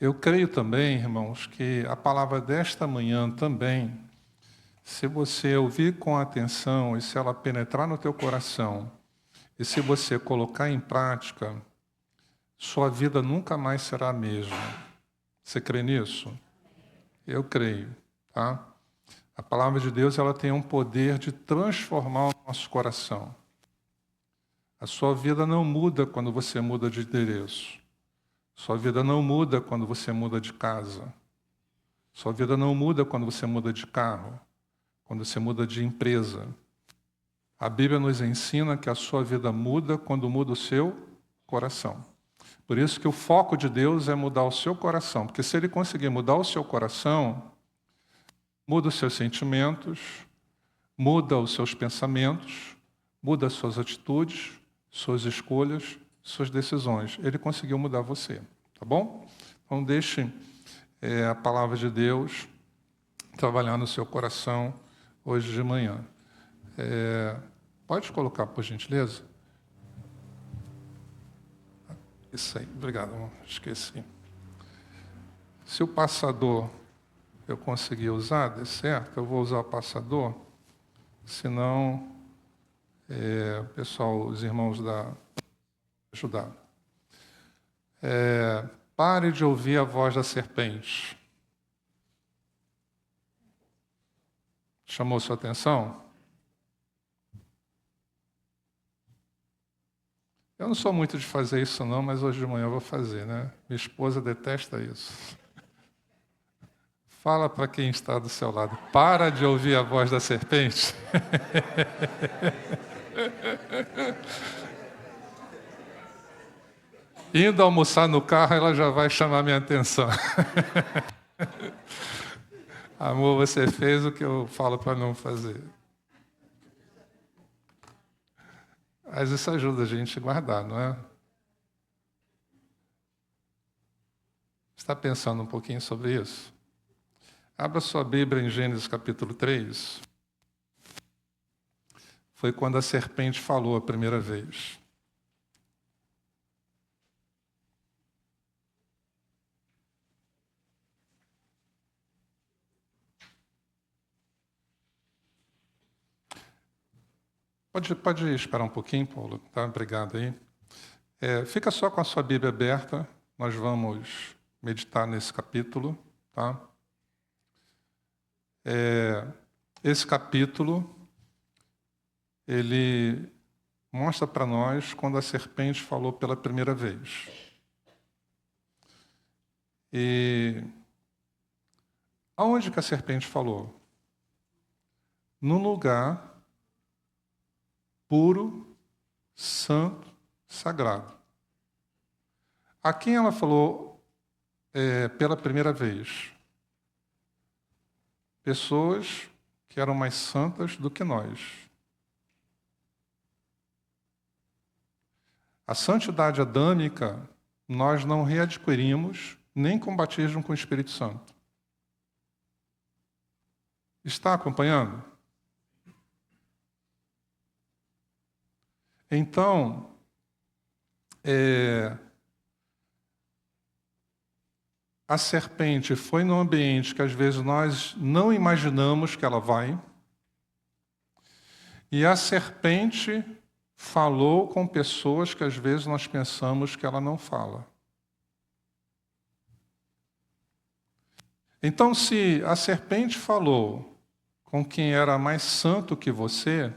Eu creio também, irmãos, que a palavra desta manhã também, se você ouvir com atenção e se ela penetrar no teu coração, e se você colocar em prática, sua vida nunca mais será a mesma. Você crê nisso? Eu creio, tá? A palavra de Deus, ela tem um poder de transformar o nosso coração. A sua vida não muda quando você muda de endereço. Sua vida não muda quando você muda de casa. Sua vida não muda quando você muda de carro, quando você muda de empresa. A Bíblia nos ensina que a sua vida muda quando muda o seu coração. Por isso que o foco de Deus é mudar o seu coração, porque se Ele conseguir mudar o seu coração, muda os seus sentimentos, muda os seus pensamentos, muda as suas atitudes, suas escolhas, suas decisões. Ele conseguiu mudar você, tá bom? Então deixe a palavra de Deus trabalhar no seu coração hoje de manhã. Pode colocar, por gentileza? Isso aí, obrigado, irmão. Esqueci. Se o passador eu conseguir usar, dê certo, eu vou usar o passador, senão o pessoal, os irmãos da ajudar. Pare de ouvir a voz da serpente. Chamou sua atenção? Eu não sou muito de fazer isso não, mas hoje de manhã eu vou fazer, né? Minha esposa detesta isso. Fala para quem está do seu lado, para de ouvir a voz da serpente. Indo almoçar no carro, ela já vai chamar minha atenção. Amor, você fez o que eu falo para não fazer. Mas isso ajuda a gente a guardar, não é? Está pensando um pouquinho sobre isso? Abra sua Bíblia em Gênesis capítulo 3. Foi quando a serpente falou a primeira vez. Pode esperar um pouquinho, Paulo? Tá? Obrigado aí. Fica só com a sua Bíblia aberta. Nós vamos meditar nesse capítulo. Tá? Esse capítulo, ele mostra para nós quando a serpente falou pela primeira vez. E aonde que a serpente falou? Num lugar puro, santo, sagrado. A quem ela falou pela primeira vez? Pessoas que eram mais santas do que nós. A santidade adâmica nós não readquirimos nem com batismo com o Espírito Santo. Está acompanhando? Então, a serpente foi num ambiente que às vezes nós não imaginamos que ela vai, e a serpente falou com pessoas que às vezes nós pensamos que ela não fala. Então, se a serpente falou com quem era mais santo que você,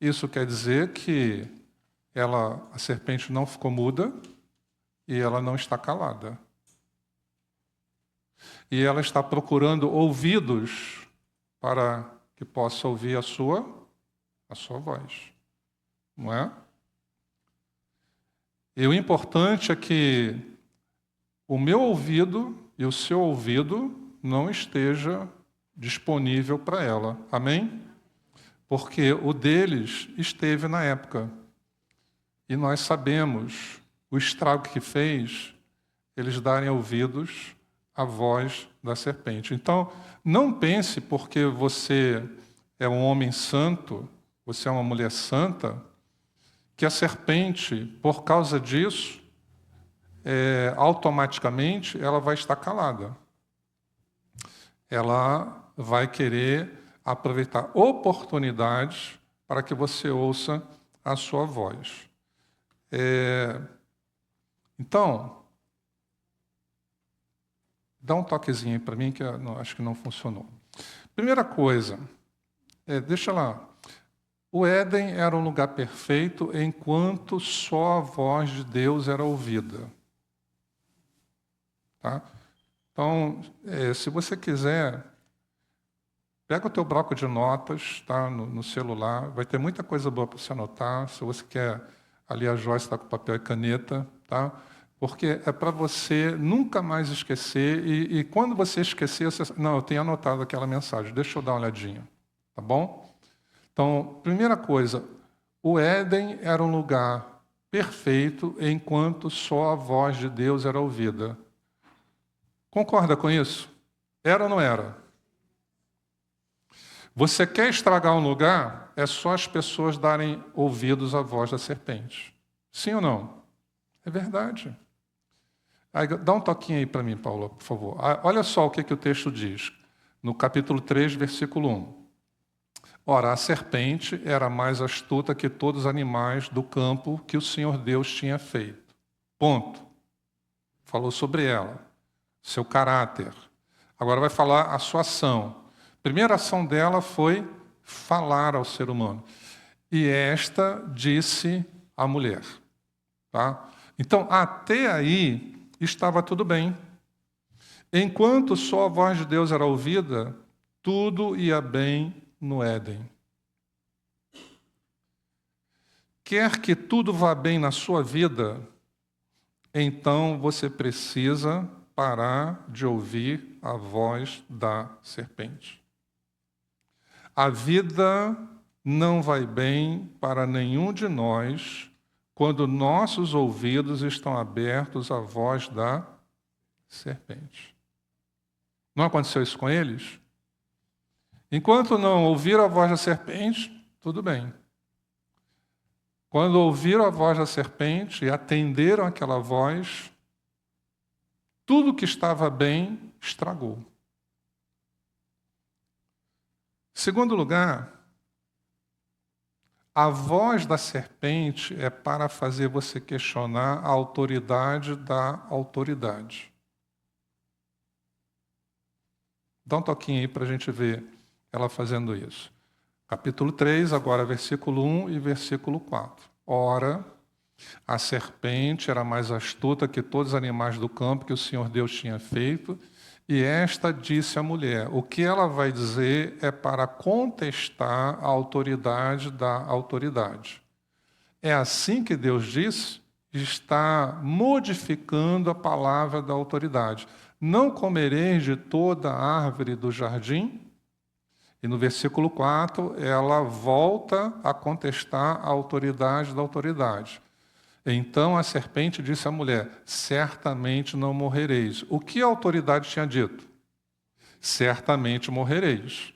isso quer dizer que a serpente não ficou muda e ela não está calada. E ela está procurando ouvidos para que possa ouvir a sua voz. Não é? E o importante é que o meu ouvido e o seu ouvido não esteja disponível para ela. Amém? Porque o deles esteve na época. E nós sabemos o estrago que fez eles darem ouvidos à voz da serpente. Então, não pense porque você é um homem santo, você é uma mulher santa, que a serpente, por causa disso, automaticamente ela vai estar calada. Ela vai querer aproveitar oportunidades para que você ouça a sua voz. Então, dá um toquezinho aí para mim, que acho que não funcionou. Primeira coisa, deixa lá. O Éden era um lugar perfeito enquanto só a voz de Deus era ouvida. Tá? Então, se você quiser, pega o teu bloco de notas, tá, no celular, vai ter muita coisa boa para você anotar. Se você quer, ali a Joyce está com papel e caneta, tá? Porque é para você nunca mais esquecer, e quando você esquecer, você... Não, eu tenho anotado aquela mensagem, deixa eu dar uma olhadinha, tá bom? Então, primeira coisa, o Éden era um lugar perfeito enquanto só a voz de Deus era ouvida. Concorda com isso? Era ou não era? Você quer estragar um lugar, é só as pessoas darem ouvidos à voz da serpente. Sim ou não? É verdade. Aí, dá um toquinho aí para mim, Paula, por favor. Olha só o que o texto diz, no capítulo 3, versículo 1. Ora, a serpente era mais astuta que todos os animais do campo que o Senhor Deus tinha feito. Ponto. Falou sobre ela, seu caráter. Agora vai falar a sua ação. A primeira ação dela foi falar ao ser humano. E esta disse à mulher. Tá? Então, até aí, estava tudo bem. Enquanto só a voz de Deus era ouvida, tudo ia bem no Éden. Quer que tudo vá bem na sua vida, então você precisa parar de ouvir a voz da serpente. A vida não vai bem para nenhum de nós quando nossos ouvidos estão abertos à voz da serpente. Não aconteceu isso com eles? Enquanto não ouviram a voz da serpente, tudo bem. Quando ouviram a voz da serpente e atenderam aquela voz, tudo que estava bem estragou. Segundo lugar, a voz da serpente é para fazer você questionar a autoridade da autoridade. Dá um toquinho aí para a gente ver ela fazendo isso. Capítulo 3, agora versículo 1 e versículo 4. Ora, a serpente era mais astuta que todos os animais do campo que o Senhor Deus tinha feito, e esta disse à mulher. O que ela vai dizer é para contestar a autoridade da autoridade. É assim que Deus diz, está modificando a palavra da autoridade. Não comereis de toda a árvore do jardim? E no versículo 4, ela volta a contestar a autoridade da autoridade. Então a serpente disse à mulher, certamente não morrereis. O que a autoridade tinha dito? Certamente morrereis.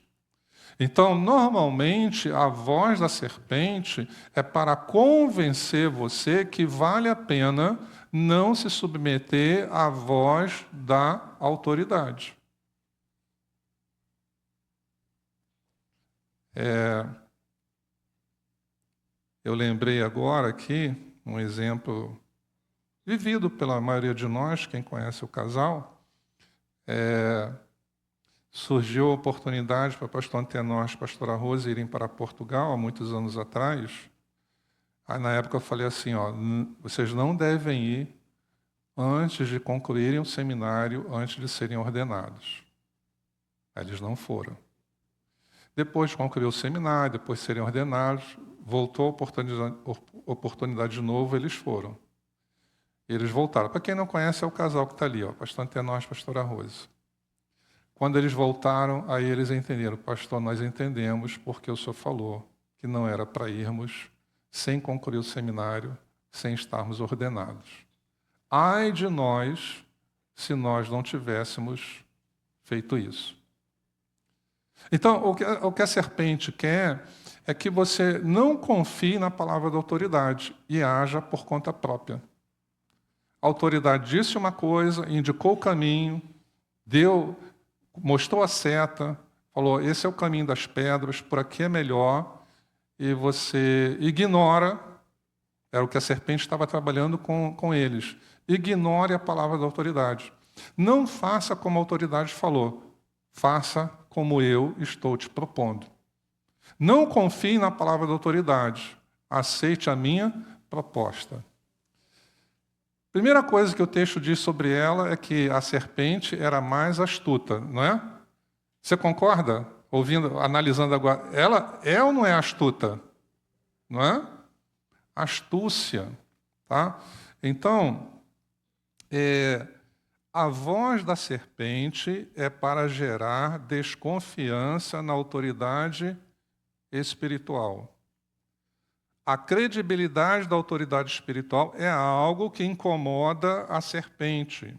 Então, normalmente, a voz da serpente é para convencer você que vale a pena não se submeter à voz da autoridade. Eu lembrei agora aqui um exemplo vivido pela maioria de nós, quem conhece o casal. Surgiu a oportunidade para o pastor Antenor e a pastora Rose irem para Portugal, há muitos anos atrás. Aí, na época, eu falei assim, vocês não devem ir antes de concluírem o seminário, antes de serem ordenados. Aí eles não foram. Depois de concluir o seminário, depois de serem ordenados, voltou a oportunidade de novo, eles foram. Eles voltaram. Para quem não conhece, é o casal que está ali, pastor Antenor e a pastora Rose. Quando eles voltaram, aí eles entenderam. Pastor, nós entendemos porque o senhor falou que não era para irmos sem concluir o seminário, sem estarmos ordenados. Ai de nós, se nós não tivéssemos feito isso. Então, o que a serpente quer é que você não confie na palavra da autoridade e haja por conta própria. A autoridade disse uma coisa, indicou o caminho, mostrou a seta, falou, esse é o caminho das pedras, por aqui é melhor, e você ignora, era o que a serpente estava trabalhando com eles, ignore a palavra da autoridade. Não faça como a autoridade falou, faça como eu estou te propondo. Não confie na palavra da autoridade, aceite a minha proposta. Primeira coisa que o texto diz sobre ela é que a serpente era mais astuta, não é? Você concorda? Analisando agora, ela é ou não é astuta? Não é? Astúcia, tá? Então, a voz da serpente é para gerar desconfiança na autoridade espiritual. A credibilidade da autoridade espiritual é algo que incomoda a serpente.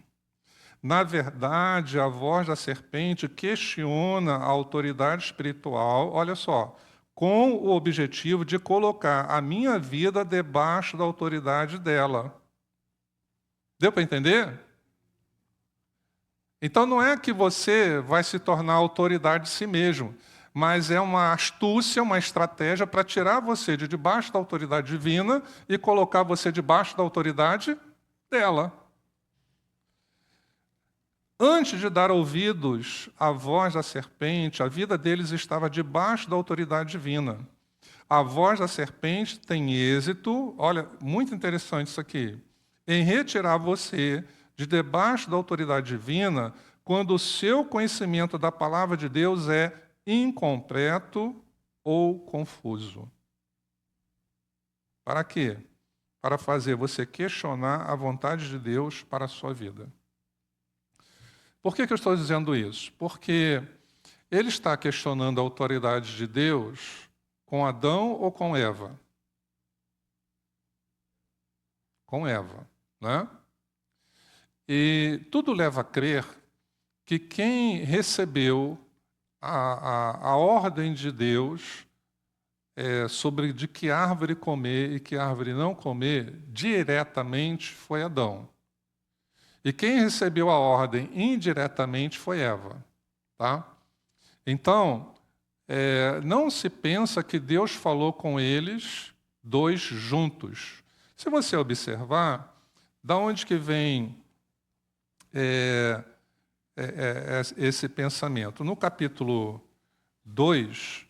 Na verdade, a voz da serpente questiona a autoridade espiritual, olha só, com o objetivo de colocar a minha vida debaixo da autoridade dela. Deu para entender? Então não é que você vai se tornar autoridade de si mesmo, mas é uma astúcia, uma estratégia para tirar você de debaixo da autoridade divina e colocar você debaixo da autoridade dela. Antes de dar ouvidos à voz da serpente, a vida deles estava debaixo da autoridade divina. A voz da serpente tem êxito, olha, muito interessante isso aqui, em retirar você de debaixo da autoridade divina quando o seu conhecimento da palavra de Deus é incompleto ou confuso. Para quê? Para fazer você questionar a vontade de Deus para a sua vida. Por que eu estou dizendo isso? Porque ele está questionando a autoridade de Deus com Adão ou com Eva? Com Eva, né? E tudo leva a crer que quem recebeu a ordem de Deus sobre de que árvore comer e que árvore não comer, diretamente foi Adão. E quem recebeu a ordem indiretamente foi Eva. Tá? Então, não se pensa que Deus falou com eles dois juntos. Se você observar, da onde que vem esse pensamento? No capítulo 2,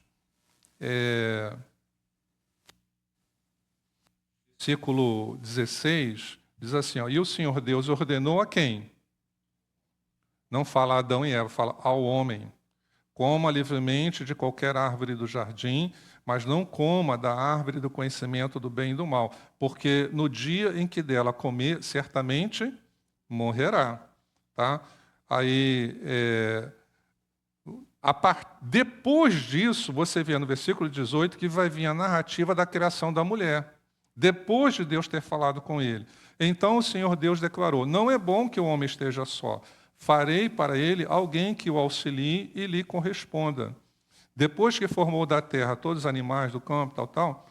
versículo 16, diz assim, ó, e o Senhor Deus ordenou a quem? Não fala a Adão e Eva, fala ao homem. Coma livremente de qualquer árvore do jardim, mas não coma da árvore do conhecimento do bem e do mal, porque no dia em que dela comer, certamente morrerá. Tá? Aí, depois disso, você vê no versículo 18 que vai vir a narrativa da criação da mulher, depois de Deus ter falado com ele. Então o Senhor Deus declarou, não é bom que o homem esteja só, farei para ele alguém que o auxilie e lhe corresponda. Depois que formou da terra todos os animais do campo, tal,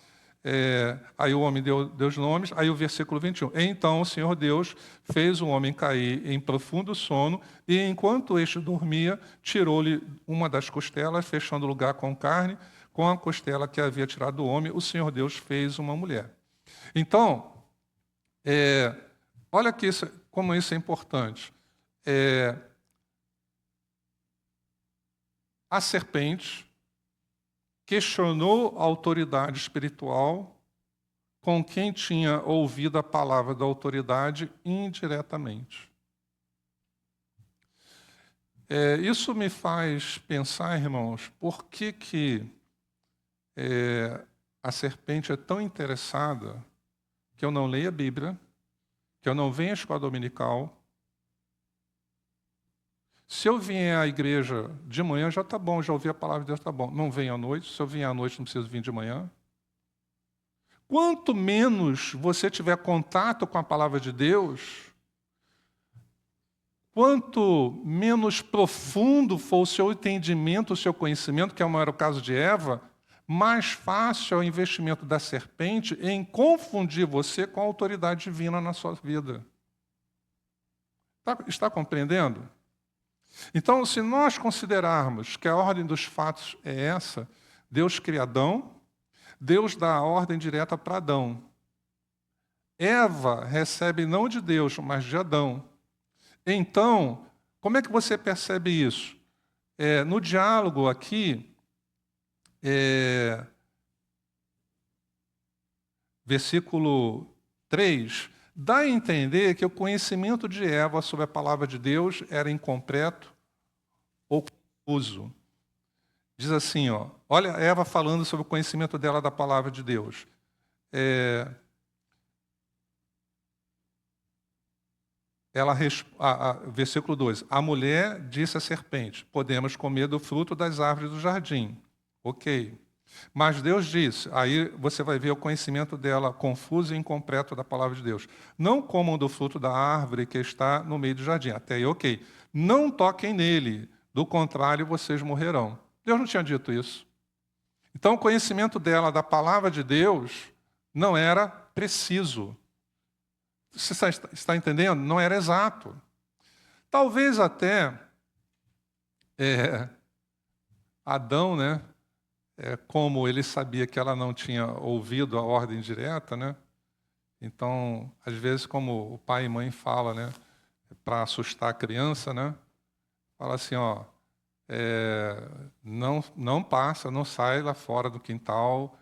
aí o homem deu os nomes, aí o versículo 21. Então o Senhor Deus fez o homem cair em profundo sono, e enquanto este dormia, tirou-lhe uma das costelas, fechando o lugar com carne, com a costela que havia tirado do homem, o Senhor Deus fez uma mulher. Então, olha aqui como isso é importante. A serpente questionou a autoridade espiritual com quem tinha ouvido a palavra da autoridade indiretamente. Isso me faz pensar, irmãos, por que a serpente é tão interessada que eu não leia a Bíblia, que eu não venha à escola dominical. Se eu vier à igreja de manhã, já está bom, já ouvi a palavra de Deus, está bom. Não venho à noite, se eu vier à noite, não preciso vir de manhã. Quanto menos você tiver contato com a palavra de Deus, quanto menos profundo for o seu entendimento, o seu conhecimento, que não era o caso de Eva, mais fácil é o investimento da serpente em confundir você com a autoridade divina na sua vida. Está compreendendo? Então, se nós considerarmos que a ordem dos fatos é essa, Deus cria Adão, Deus dá a ordem direta para Adão. Eva recebe não de Deus, mas de Adão. Então, como é que você percebe isso? No diálogo aqui, versículo 3, dá a entender que o conhecimento de Eva sobre a palavra de Deus era incompleto ou confuso. Diz assim, olha Eva falando sobre o conhecimento dela da palavra de Deus. Versículo 2, a mulher disse à serpente, podemos comer do fruto das árvores do jardim. Ok. Mas Deus disse, aí você vai ver o conhecimento dela confuso e incompleto da palavra de Deus. Não comam do fruto da árvore que está no meio do jardim. Até aí, ok. Não toquem nele, do contrário, vocês morrerão. Deus não tinha dito isso. Então, o conhecimento dela da palavra de Deus não era preciso. Você está entendendo? Não era exato. Talvez até Adão, né? Como ele sabia que ela não tinha ouvido a ordem direta, né? Então, às vezes, como o pai e mãe falam, né? Para assustar a criança, né? Fala assim, não passa, não sai lá fora do quintal,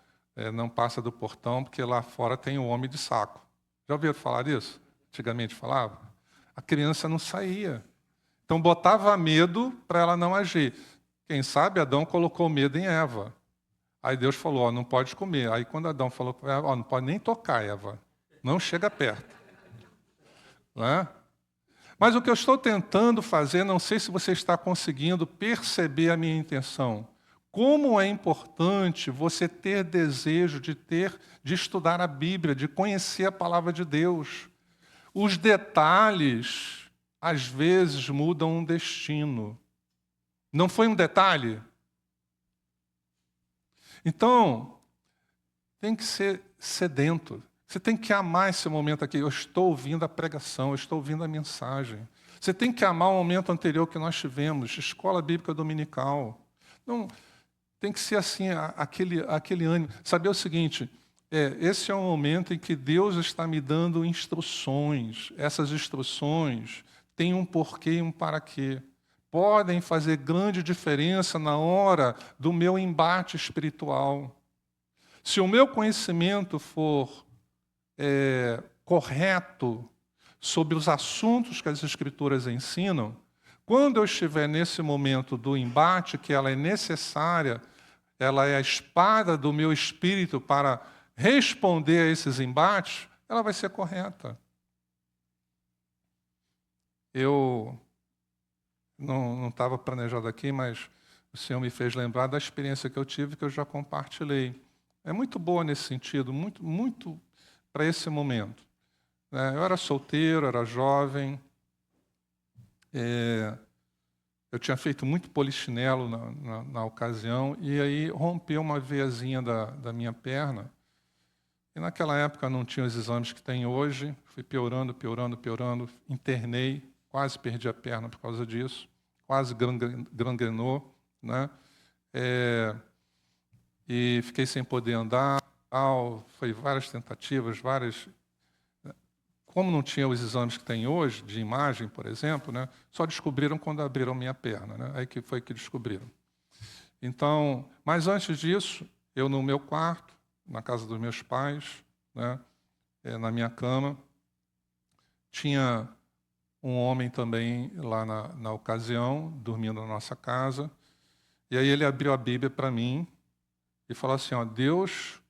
não passa do portão, porque lá fora tem um homem de saco. Já ouviram falar disso? Antigamente falava. A criança não saía. Então, botava medo para ela não agir. Quem sabe Adão colocou medo em Eva. Aí Deus falou, não pode comer. Aí quando Adão falou para ela, não pode nem tocar, Eva. Não chega perto. Não é? Mas o que eu estou tentando fazer, não sei se você está conseguindo perceber a minha intenção. Como é importante você ter desejo de estudar a Bíblia, de conhecer a palavra de Deus. Os detalhes, às vezes, mudam um destino. Não foi um detalhe? Então, tem que ser sedento. Você tem que amar esse momento aqui. Eu estou ouvindo a pregação, eu estou ouvindo a mensagem. Você tem que amar o momento anterior que nós tivemos, escola bíblica dominical. Não, tem que ser assim, aquele ânimo. Saber o seguinte, esse é um momento em que Deus está me dando instruções. Essas instruções têm um porquê e um para quê. Podem fazer grande diferença na hora do meu embate espiritual. Se o meu conhecimento for correto sobre os assuntos que as Escrituras ensinam, quando eu estiver nesse momento do embate, que ela é necessária, ela é a espada do meu espírito para responder a esses embates, ela vai ser correta. Eu não estava planejado aqui, mas o Senhor me fez lembrar da experiência que eu tive, que eu já compartilhei. É muito boa nesse sentido, muito para esse momento. Eu era solteiro, era jovem, eu tinha feito muito polichinelo na ocasião, e aí rompeu uma veiazinha da minha perna, e naquela época não tinha os exames que tem hoje, fui piorando, internei, quase perdi a perna por causa disso, quase gangrenou, né? E fiquei sem poder andar, foi várias tentativas, Como não tinha os exames que tem hoje, de imagem, por exemplo, né, só descobriram quando abriram minha perna, né, aí que foi que descobriram. Então, mas antes disso, eu no meu quarto, na casa dos meus pais, né, na minha cama, tinha um homem também lá na ocasião, dormindo na nossa casa, e aí ele abriu a Bíblia para mim e falou assim, Deus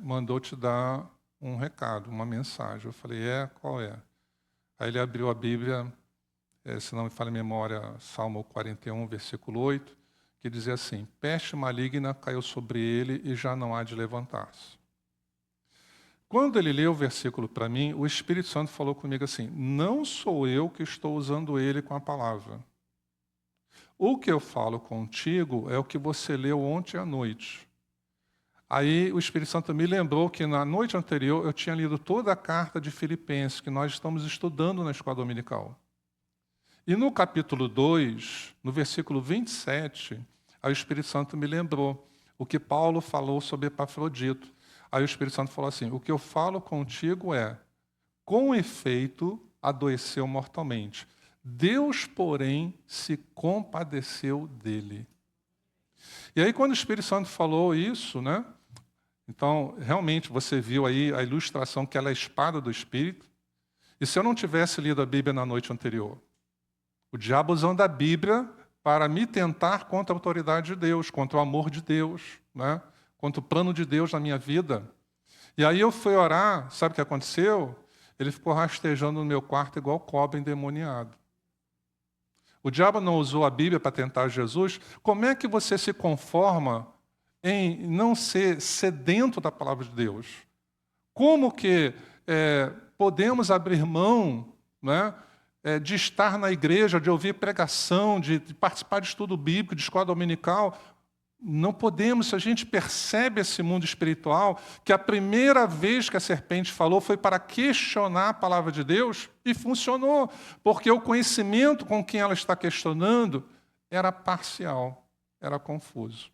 mandou te dar um recado, uma mensagem. Eu falei, qual é? Aí ele abriu a Bíblia, se não me falha a memória, Salmo 41, versículo 8, que dizia assim, peste maligna caiu sobre ele e já não há de levantar-se. Quando ele leu o versículo para mim, o Espírito Santo falou comigo assim, não sou eu que estou usando ele com a palavra. O que eu falo contigo é o que você leu ontem à noite. Aí o Espírito Santo me lembrou que na noite anterior eu tinha lido toda a carta de Filipenses, que nós estamos estudando na escola dominical. E no capítulo 2, no versículo 27, aí o Espírito Santo me lembrou o que Paulo falou sobre Epafrodito. Aí o Espírito Santo falou assim: o que eu falo contigo é, com efeito, adoeceu mortalmente. Deus, porém, se compadeceu dele. E aí, quando o Espírito Santo falou isso, né? Então, realmente, você viu aí a ilustração que ela é a espada do Espírito. E se eu não tivesse lido a Bíblia na noite anterior? O diabo usando a Bíblia para me tentar contra a autoridade de Deus, contra o amor de Deus, né? Contra o plano de Deus na minha vida. E aí eu fui orar, sabe o que aconteceu? Ele ficou rastejando no meu quarto igual cobra endemoniado. O diabo não usou a Bíblia para tentar Jesus. Como é que você se conforma em não ser sedento da palavra de Deus? Como que podemos abrir mão, né, de estar na igreja, de ouvir pregação, de participar de estudo bíblico, de escola dominical? Não podemos, se a gente percebe esse mundo espiritual, que a primeira vez que a serpente falou foi para questionar a palavra de Deus, e funcionou, porque o conhecimento com quem ela está questionando era parcial, era confuso.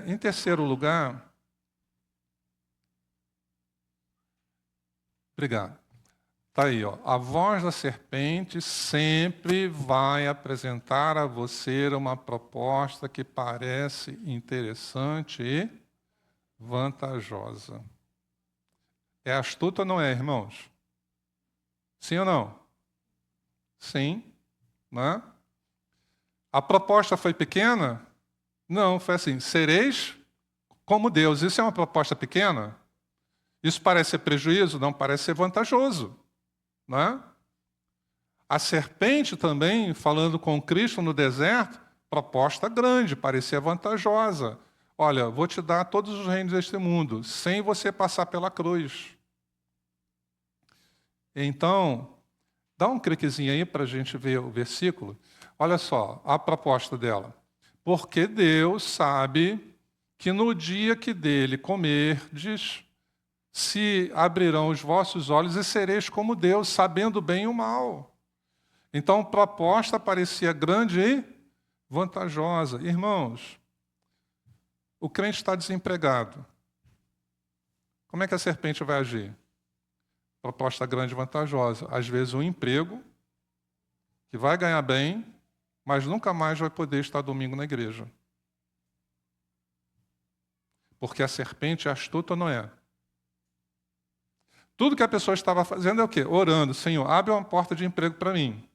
Em terceiro lugar, obrigado. Está aí, ó. A voz da serpente sempre vai apresentar a você uma proposta que parece interessante e vantajosa. É astuta ou não é, irmãos? Sim ou não? Sim. Né? A proposta foi pequena? Não, foi assim: sereis como Deus. Isso é uma proposta pequena? Isso parece ser prejuízo? Não, parece ser vantajoso. Né? A serpente também, falando com Cristo no deserto, proposta grande, parecia vantajosa. Olha, vou te dar todos os reinos deste mundo, sem você passar pela cruz. Então, dá um cliquezinho aí para a gente ver o versículo. Olha só, a proposta dela. Porque Deus sabe que no dia que dele comerdes, se abrirão os vossos olhos e sereis como Deus, sabendo o bem e o mal. Então, a proposta parecia grande e vantajosa. Irmãos, o crente está desempregado. Como é que a serpente vai agir? Proposta grande e vantajosa. Às vezes, um emprego que vai ganhar bem, mas nunca mais vai poder estar domingo na igreja. Porque a serpente é astuta ou não é? Tudo que a pessoa estava fazendo é o quê? Orando: Senhor, abre uma porta de emprego para mim.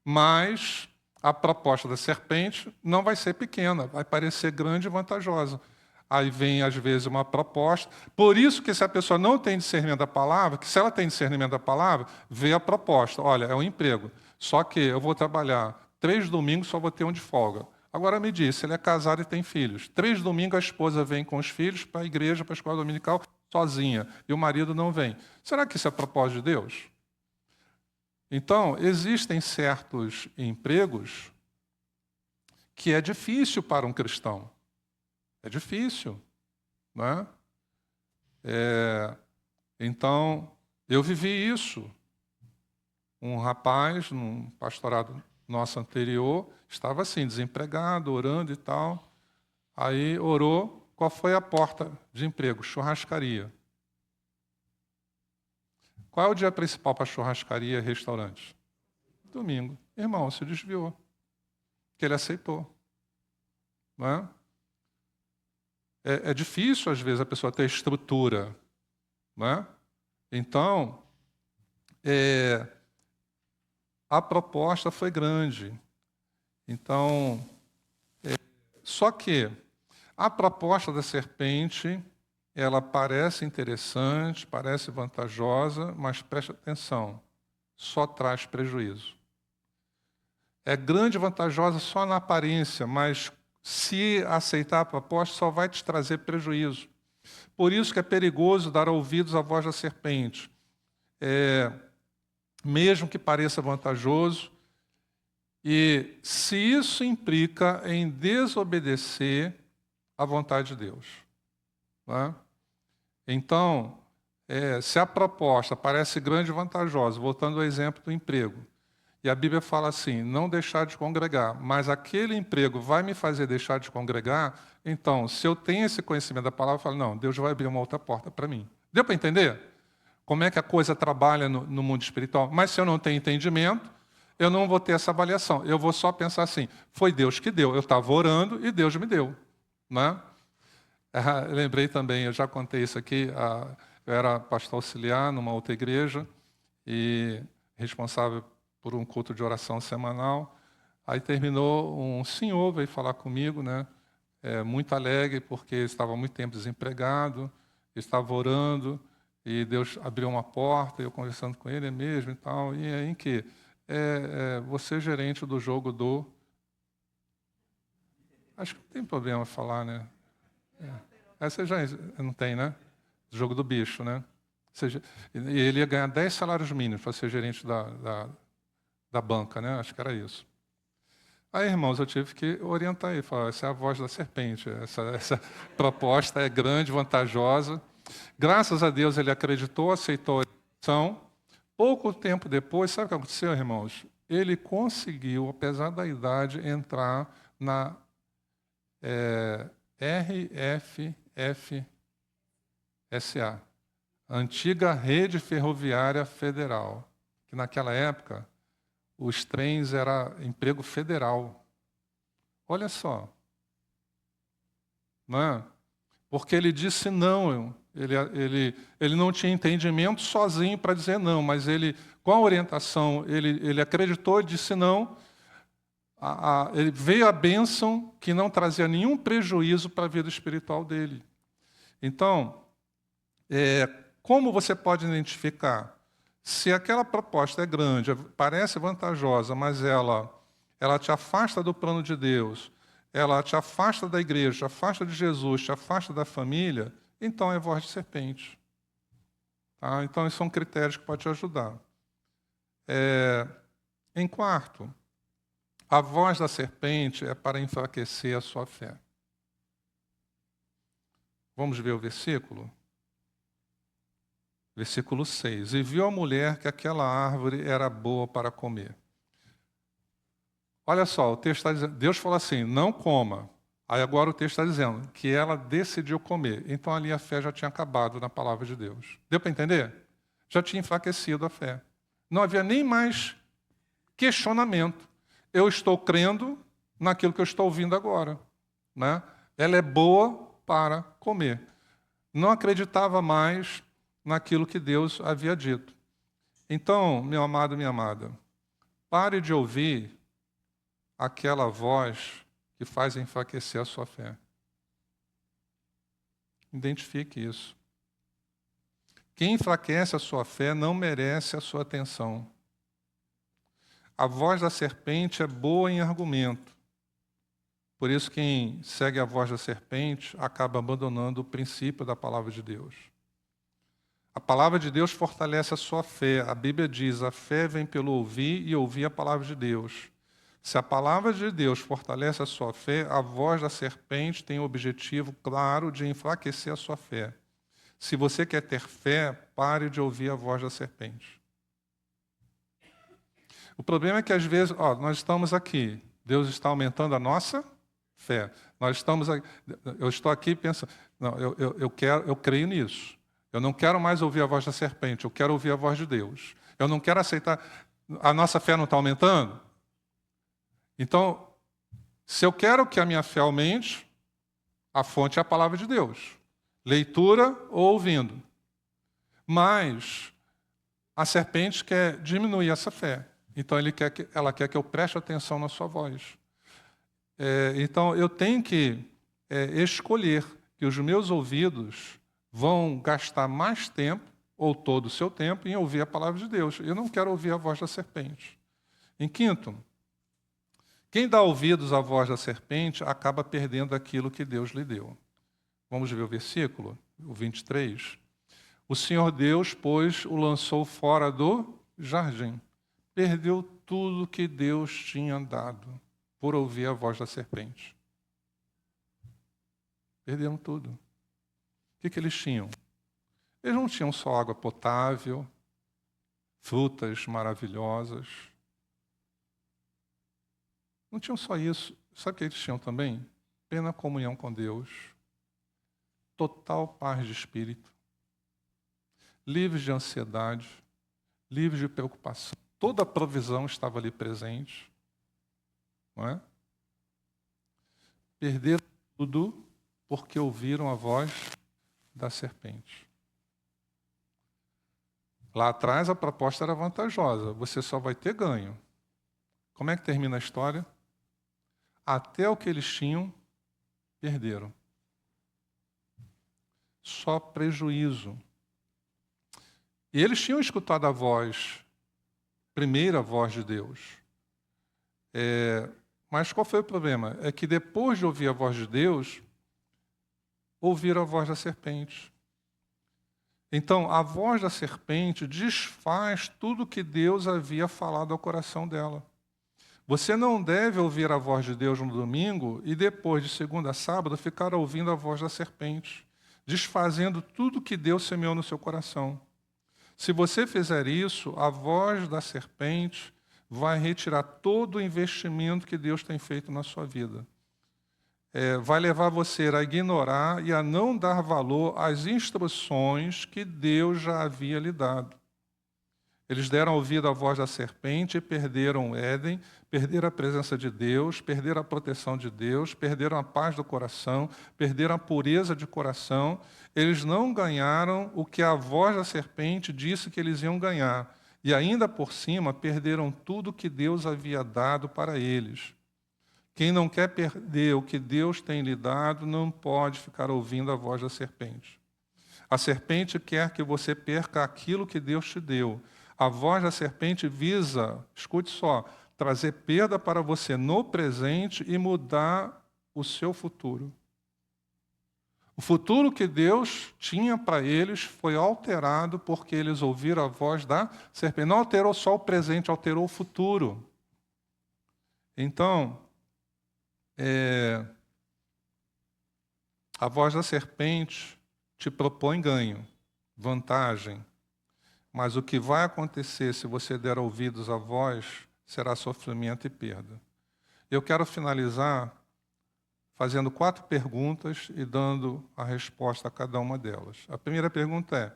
Mas a proposta da serpente não vai ser pequena, vai parecer grande e vantajosa. Aí vem, às vezes, uma proposta. Por isso que se a pessoa não tem discernimento da palavra, que se ela tem discernimento da palavra, vê a proposta. Olha, é um emprego. Só que eu vou trabalhar 3 domingos, só vou ter um de folga. Agora me diz, se ele é casado e tem filhos. 3 domingos a esposa vem com os filhos para a igreja, para a escola dominical, sozinha, e o marido não vem. Será que isso é propósito de Deus? Então, existem certos empregos que é difícil para um cristão. É difícil, né? Então, eu vivi isso. Um rapaz, num pastorado nosso anterior, estava assim, desempregado, orando e tal. Aí orou, qual foi a porta de emprego? Churrascaria. Qual é o dia principal para churrascaria e restaurante? Domingo. Irmão, se desviou. Que ele aceitou. Não é? É difícil, às vezes, a pessoa ter estrutura. Não é? Então, a proposta foi grande. Então, só que a proposta da serpente, ela parece interessante, parece vantajosa, mas preste atenção, só traz prejuízo. É grande e vantajosa só na aparência, mas se aceitar a proposta, só vai te trazer prejuízo. Por isso que é perigoso dar ouvidos à voz da serpente. Mesmo que pareça vantajoso, e se isso implica em desobedecer a vontade de Deus. Né? Então, se a proposta parece grande e vantajosa, voltando ao exemplo do emprego, e a Bíblia fala assim, não deixar de congregar, mas aquele emprego vai me fazer deixar de congregar, então, se eu tenho esse conhecimento da palavra, eu falo, não, Deus vai abrir uma outra porta para mim. Deu para entender? Como é que a coisa trabalha no mundo espiritual? Mas se eu não tenho entendimento, eu não vou ter essa avaliação. Eu vou só pensar assim, foi Deus que deu. Eu estava orando e Deus me deu. Né? Eu lembrei também, eu já contei isso aqui, eu era pastor auxiliar numa outra igreja e responsável por um culto de oração semanal. Aí terminou, um senhor veio falar comigo, né? Muito alegre, porque estava há muito tempo desempregado, estava orando, e Deus abriu uma porta, eu conversando com ele, mesmo e tal. E aí em que? Você é gerente do jogo do... Acho que não tem problema falar, né? Você já não tem, né? Do jogo do bicho, né? E ele ia ganhar 10 salários mínimos para ser gerente da banca, né? Acho que era isso. Aí, irmãos, eu tive que orientar ele, falar, essa é a voz da serpente, essa proposta é grande, vantajosa. Graças a Deus ele acreditou, aceitou a orientação. Pouco tempo depois, sabe o que aconteceu, irmãos? Ele conseguiu, apesar da idade, entrar na RFFSA, Antiga Rede Ferroviária Federal, que naquela época os trens era emprego federal. Olha só. Não é? Porque ele disse não. Ele não tinha entendimento sozinho para dizer não, mas ele, com a orientação, ele acreditou e disse não. Ele veio a bênção que não trazia nenhum prejuízo para a vida espiritual dele. Então, como você pode identificar? Se aquela proposta é grande, parece vantajosa, mas ela te afasta do plano de Deus, ela te afasta da igreja, te afasta de Jesus, te afasta da família, então é voz de serpente. Tá? Então, esses são critérios que podem te ajudar. Em quarto, a voz da serpente é para enfraquecer a sua fé. Vamos ver o versículo? Versículo 6. E viu a mulher que aquela árvore era boa para comer. Olha só, o texto está dizendo, Deus falou assim, não coma. Aí agora o texto está dizendo que ela decidiu comer. Então ali a fé já tinha acabado na palavra de Deus. Deu para entender? Já tinha enfraquecido a fé. Não havia nem mais questionamento. Eu estou crendo naquilo que eu estou ouvindo agora. Né? Ela é boa para comer. Não acreditava mais naquilo que Deus havia dito. Então, meu amado, minha amada, pare de ouvir aquela voz que faz enfraquecer a sua fé. Identifique isso. Quem enfraquece a sua fé não merece a sua atenção. A voz da serpente é boa em argumento. Por isso, quem segue a voz da serpente acaba abandonando o princípio da palavra de Deus. A palavra de Deus fortalece a sua fé. A Bíblia diz, a fé vem pelo ouvir e ouvir a palavra de Deus. Se a palavra de Deus fortalece a sua fé, a voz da serpente tem o objetivo claro de enfraquecer a sua fé. Se você quer ter fé, pare de ouvir a voz da serpente. O problema é que às vezes, nós estamos aqui, Deus está aumentando a nossa fé. Eu estou aqui pensando, não, eu creio nisso. Eu não quero mais ouvir a voz da serpente, eu quero ouvir a voz de Deus. Eu não quero aceitar. A nossa fé não está aumentando? Então, se eu quero que a minha fé aumente, a fonte é a palavra de Deus. Leitura ou ouvindo. Mas a serpente quer diminuir essa fé. Então, ela quer que eu preste atenção na sua voz. Então, eu tenho que escolher que os meus ouvidos vão gastar mais tempo, ou todo o seu tempo, em ouvir a palavra de Deus. Eu não quero ouvir a voz da serpente. Em quinto, quem dá ouvidos à voz da serpente acaba perdendo aquilo que Deus lhe deu. Vamos ver o versículo, o 23. O Senhor Deus, pois, o lançou fora do jardim. Perdeu tudo que Deus tinha dado por ouvir a voz da serpente. Perderam tudo. O que eles tinham? Eles não tinham só água potável, frutas maravilhosas. Não tinham só isso. Sabe o que eles tinham também? Plena comunhão com Deus, total paz de espírito, livres de ansiedade, livres de preocupação. Toda a provisão estava ali presente. Não é? Perderam tudo porque ouviram a voz da serpente. Lá atrás a proposta era vantajosa, você só vai ter ganho. Como é que termina a história? Até o que eles tinham, perderam. Só prejuízo. E eles tinham escutado a voz, primeira voz de Deus. Mas qual foi o problema? É que depois de ouvir a voz de Deus, ouviram a voz da serpente. Então, a voz da serpente desfaz tudo que Deus havia falado ao coração dela. Você não deve ouvir a voz de Deus no domingo e depois, de segunda a sábado, ficar ouvindo a voz da serpente, desfazendo tudo que Deus semeou no seu coração. Se você fizer isso, a voz da serpente vai retirar todo o investimento que Deus tem feito na sua vida. Vai levar você a ignorar e a não dar valor às instruções que Deus já havia lhe dado. Eles deram ouvido à voz da serpente e perderam o Éden, perderam a presença de Deus, perderam a proteção de Deus, perderam a paz do coração, perderam a pureza de coração. Eles não ganharam o que a voz da serpente disse que eles iam ganhar. E ainda por cima, perderam tudo que Deus havia dado para eles. Quem não quer perder o que Deus tem lhe dado, não pode ficar ouvindo a voz da serpente. A serpente quer que você perca aquilo que Deus te deu. A voz da serpente visa, escute só, trazer perda para você no presente e mudar o seu futuro. O futuro que Deus tinha para eles foi alterado porque eles ouviram a voz da serpente. Não alterou só o presente, alterou o futuro. Então, a voz da serpente te propõe ganho, vantagem. Mas o que vai acontecer se você der ouvidos à voz será sofrimento e perda. Eu quero finalizar fazendo 4 perguntas e dando a resposta a cada uma delas. A primeira pergunta é,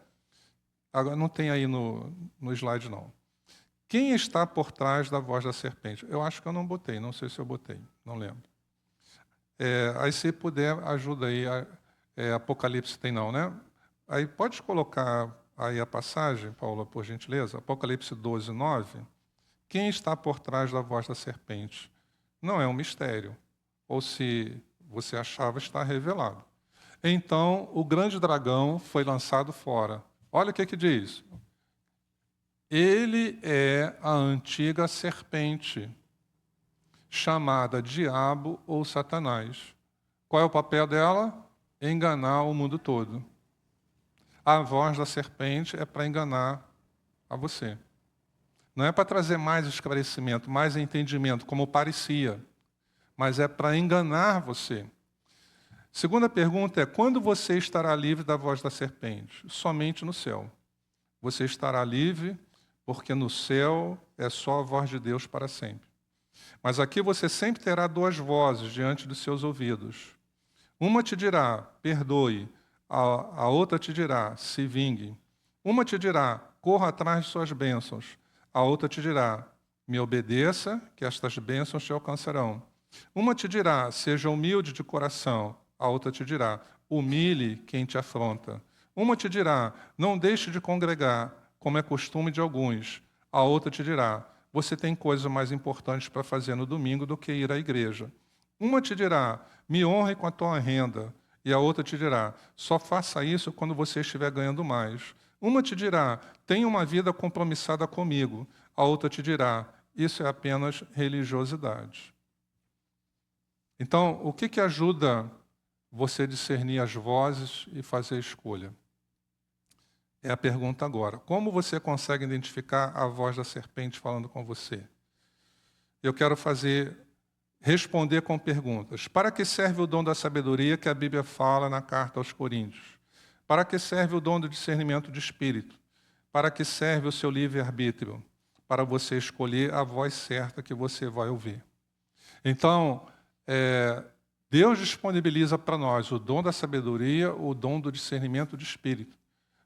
agora não tem aí no slide não. Quem está por trás da voz da serpente? Eu acho que eu não botei, não sei se eu botei, não lembro. Aí se puder, ajuda aí, Apocalipse tem não, né? Aí pode colocar aí a passagem, Paula, por gentileza, Apocalipse 12, 9. Quem está por trás da voz da serpente? Não é um mistério. Ou se você achava, está revelado. Então, o grande dragão foi lançado fora. Olha o que diz. Ele é a antiga serpente, chamada Diabo ou Satanás. Qual é o papel dela? Enganar o mundo todo. A voz da serpente é para enganar a você. Não é para trazer mais esclarecimento, mais entendimento, como parecia, mas é para enganar você. Segunda pergunta é, quando você estará livre da voz da serpente? Somente no céu. Você estará livre porque no céu é só a voz de Deus para sempre. Mas aqui você sempre terá 2 vozes diante dos seus ouvidos. Uma te dirá, perdoe. A outra te dirá, se vingue. Uma te dirá, corra atrás de suas bênçãos. A outra te dirá, me obedeça, que estas bênçãos te alcançarão. Uma te dirá, seja humilde de coração. A outra te dirá, humilhe quem te afronta. Uma te dirá, não deixe de congregar, como é costume de alguns. A outra te dirá, você tem coisas mais importantes para fazer no domingo do que ir à igreja. Uma te dirá, me honre com a tua renda. E a outra te dirá, só faça isso quando você estiver ganhando mais. Uma te dirá, tenha uma vida compromissada comigo. A outra te dirá, isso é apenas religiosidade. Então, o que ajuda você a discernir as vozes e fazer a escolha? É a pergunta agora. Como você consegue identificar a voz da serpente falando com você? Eu quero fazer responder com perguntas. Para que serve o dom da sabedoria que a Bíblia fala na carta aos Coríntios? Para que serve o dom do discernimento de espírito? Para que serve o seu livre-arbítrio? Para você escolher a voz certa que você vai ouvir. Então, Deus disponibiliza para nós o dom da sabedoria, o dom do discernimento de espírito,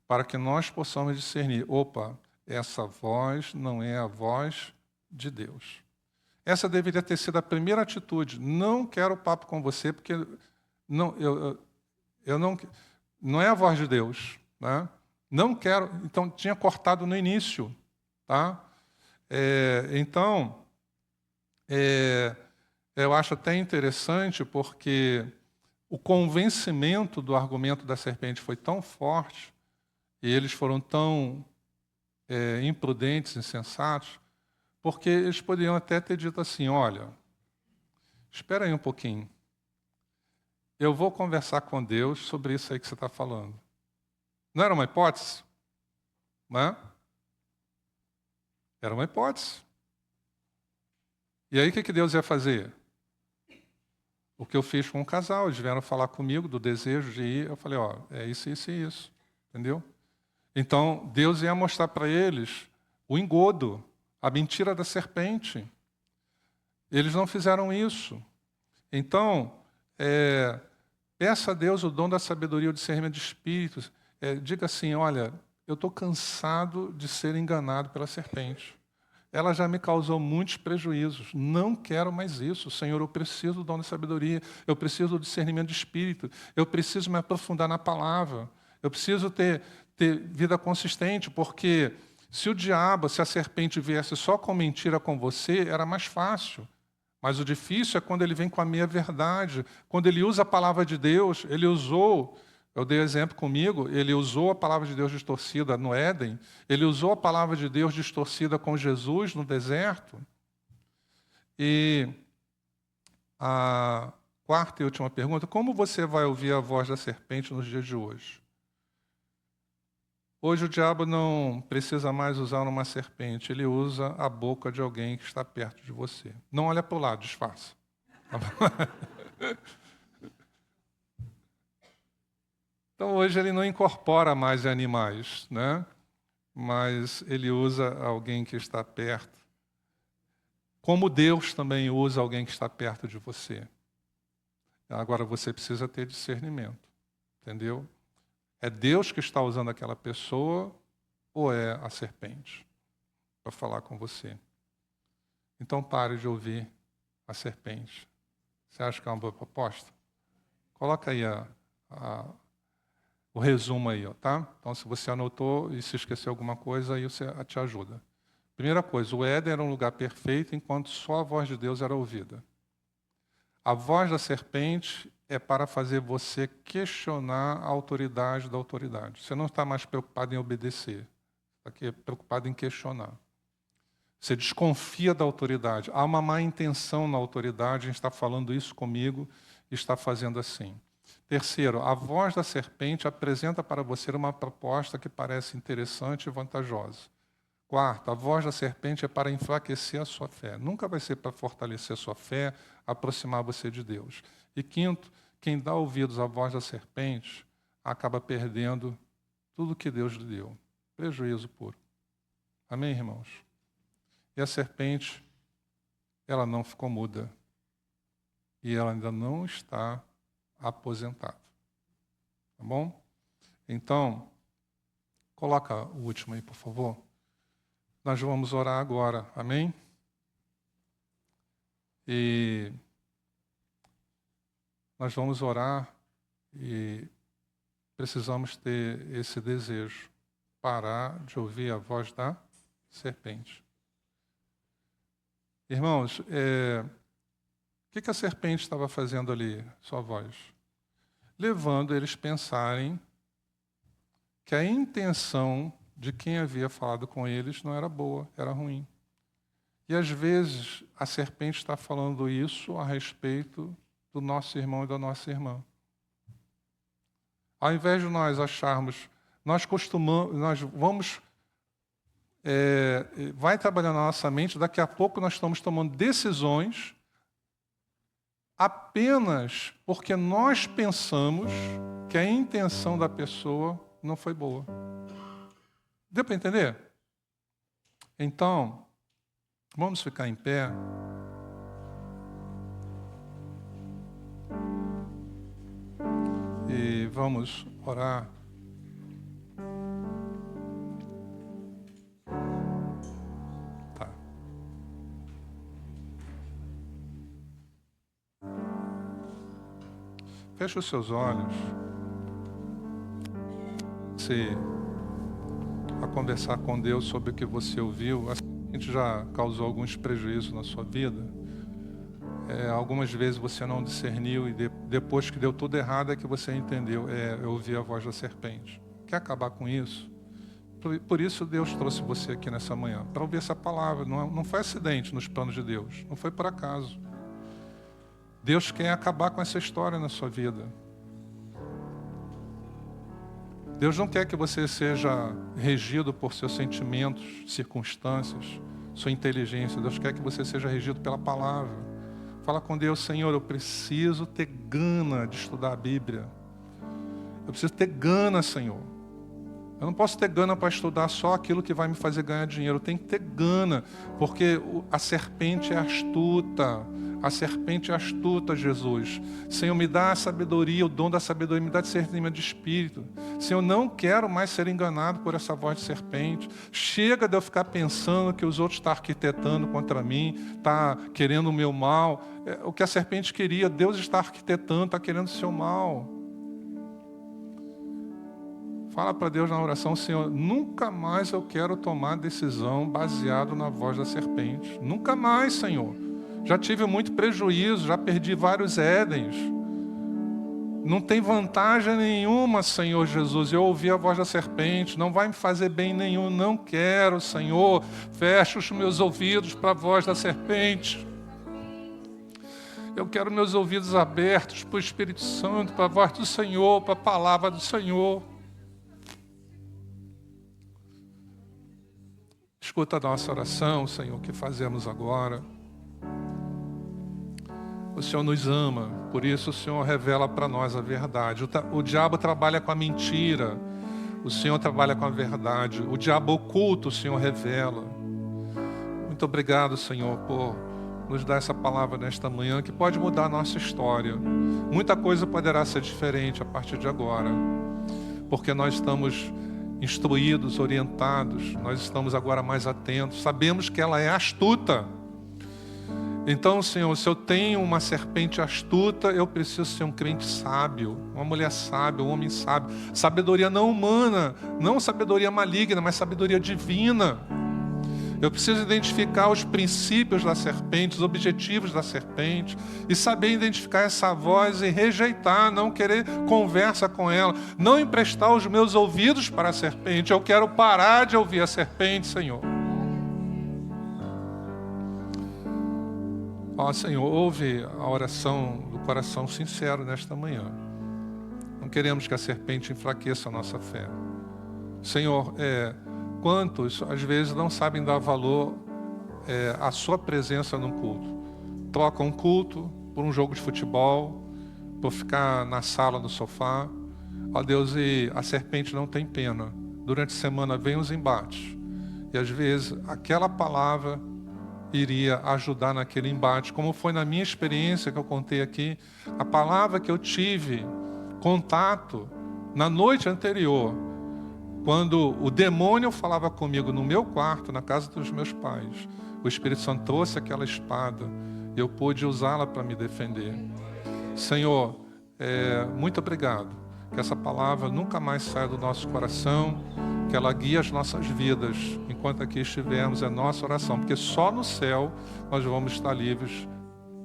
para que nós possamos discernir, opa, essa voz não é a voz de Deus. Essa deveria ter sido a primeira atitude. Não quero papo com você, porque não é a voz de Deus. Né? Não quero. Então, tinha cortado no início. Tá? Eu acho até interessante, porque o convencimento do argumento da serpente foi tão forte, e eles foram tão imprudentes, insensatos, porque eles poderiam até ter dito assim, olha, espera aí um pouquinho, eu vou conversar com Deus sobre isso aí que você está falando. Não era uma hipótese? Né? Era uma hipótese. E aí o que Deus ia fazer? O que eu fiz com um casal, eles vieram falar comigo do desejo de ir, eu falei, ó, é isso, isso e isso, entendeu? Então, Deus ia mostrar para eles o engodo, a mentira da serpente. Eles não fizeram isso. Então, peça a Deus o dom da sabedoria, o discernimento de espíritos. Diga assim, olha, eu estou cansado de ser enganado pela serpente. Ela já me causou muitos prejuízos. Não quero mais isso. Senhor, eu preciso do dom da sabedoria. Eu preciso do discernimento de espírito. Eu preciso me aprofundar na palavra. Eu preciso ter vida consistente, porque se o diabo, se a serpente viesse só com mentira com você, era mais fácil. Mas o difícil é quando ele vem com a meia-verdade. Quando ele usa a palavra de Deus, ele usou... Eu dei exemplo comigo, ele usou a palavra de Deus distorcida no Éden, ele usou a palavra de Deus distorcida com Jesus no deserto. E a quarta e última pergunta, como você vai ouvir a voz da serpente nos dias de hoje? Hoje o diabo não precisa mais usar uma serpente, ele usa a boca de alguém que está perto de você. Não olha para o lado, disfarça. Tá bom? Então, hoje ele não incorpora mais animais, né? Mas ele usa alguém que está perto. Como Deus também usa alguém que está perto de você. Agora, você precisa ter discernimento, entendeu? É Deus que está usando aquela pessoa ou é a serpente para falar com você? Então, pare de ouvir a serpente. Você acha que é uma boa proposta? Coloca aí o resumo aí, tá? Então, se você anotou e se esqueceu alguma coisa, aí você te ajuda. Primeira coisa, o Éden era um lugar perfeito enquanto só a voz de Deus era ouvida. A voz da serpente é para fazer você questionar a autoridade da autoridade. Você não está mais preocupado em obedecer, está preocupado em questionar. Você desconfia da autoridade. Há uma má intenção na autoridade, a gente está falando isso comigo e está fazendo assim. Terceiro, a voz da serpente apresenta para você uma proposta que parece interessante e vantajosa. Quarto, a voz da serpente é para enfraquecer a sua fé. Nunca vai ser para fortalecer a sua fé, aproximar você de Deus. E quinto, quem dá ouvidos à voz da serpente acaba perdendo tudo que Deus lhe deu. Prejuízo puro. Amém, irmãos? E a serpente, ela não ficou muda. E ela ainda não está aposentada. Tá bom? Então, coloca o último aí, por favor. Nós vamos orar agora, amém? E nós vamos orar e precisamos ter esse desejo, parar de ouvir a voz da serpente. Irmãos, o que a serpente estava fazendo ali, sua voz? Levando eles a pensarem que a intenção de quem havia falado com eles não era boa, era ruim. E às vezes a serpente está falando isso a respeito do nosso irmão e da nossa irmã. Ao invés de nós acharmos, nós vamos, vai trabalhando na nossa mente, daqui a pouco nós estamos tomando decisões apenas porque nós pensamos que a intenção da pessoa não foi boa. Deu para entender? Então, vamos ficar em pé. E vamos orar. Tá. Feche os seus olhos. A conversar com Deus sobre o que você ouviu. A gente já causou alguns prejuízos na sua vida. Algumas vezes você não discerniu e depois que deu tudo errado é que você entendeu. Eu ouvi a voz da serpente. Quer acabar com isso? Por isso Deus trouxe você aqui nessa manhã, para ouvir essa palavra. Não foi acidente nos planos de Deus, não foi por acaso. Deus quer acabar com essa história na sua vida. Deus não quer que você seja regido por seus sentimentos, circunstâncias, sua inteligência. Deus quer que você seja regido pela palavra. Fala com Deus: Senhor, eu preciso ter gana de estudar a Bíblia. Eu preciso ter gana, Senhor. Eu não posso ter gana para estudar só aquilo que vai me fazer ganhar dinheiro. Eu tenho que ter gana, porque a serpente é astuta. A serpente é astuta, Jesus. Senhor, me dá a sabedoria, o dom da sabedoria, me dá discernimento de espírito. Senhor, eu não quero mais ser enganado por essa voz de serpente. Chega de eu ficar pensando que os outros estão arquitetando contra mim, está querendo o meu mal. O que a serpente queria, Deus está arquitetando, está querendo o seu mal. Fala para Deus na oração: Senhor, nunca mais eu quero tomar decisão baseado na voz da serpente. Nunca mais, Senhor. Já tive muito prejuízo, já perdi vários édens. Não tem vantagem nenhuma, Senhor Jesus. Eu ouvi a voz da serpente, não vai me fazer bem nenhum. Não quero, Senhor. Fecha os meus ouvidos para a voz da serpente. Eu quero meus ouvidos abertos para o Espírito Santo, para a voz do Senhor, para a palavra do Senhor. Escuta a nossa oração, Senhor, que fazemos agora. O Senhor nos ama, por isso o Senhor revela para nós a verdade. O diabo trabalha com a mentira, o Senhor trabalha com a verdade. O diabo oculta, o Senhor revela. Muito obrigado, Senhor, por nos dar essa palavra nesta manhã, que pode mudar a nossa história. Muita coisa poderá ser diferente a partir de agora, porque nós estamos instruídos, orientados, nós estamos agora mais atentos, sabemos que ela é astuta. Então, Senhor, se eu tenho uma serpente astuta, eu preciso ser um crente sábio, uma mulher sábia, um homem sábio. Sabedoria não humana, não sabedoria maligna, mas sabedoria divina. Eu preciso identificar os princípios da serpente, os objetivos da serpente, e saber identificar essa voz e rejeitar, não querer conversa com ela, não emprestar os meus ouvidos para a serpente. Eu quero parar de ouvir a serpente, Senhor. Ó, Senhor, ouve a oração do coração sincero nesta manhã. Não queremos que a serpente enfraqueça a nossa fé. Senhor, quantos às vezes não sabem dar valor à sua presença num culto? Trocam um culto por um jogo de futebol, por ficar na sala, no sofá. Ó Deus, e a serpente não tem pena. Durante a semana vem os embates. E às vezes aquela palavra iria ajudar naquele embate, como foi na minha experiência que eu contei aqui. A palavra que eu tive contato na noite anterior, quando o demônio falava comigo no meu quarto, na casa dos meus pais, o Espírito Santo trouxe aquela espada e eu pude usá-la para me defender. Senhor, muito obrigado, que essa palavra nunca mais saia do nosso coração, que ela guie as nossas vidas enquanto aqui estivermos. É nossa oração, porque só no céu nós vamos estar livres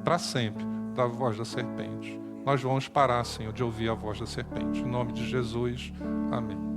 para sempre da voz da serpente. Nós vamos parar, Senhor, de ouvir a voz da serpente. Em nome de Jesus, amém.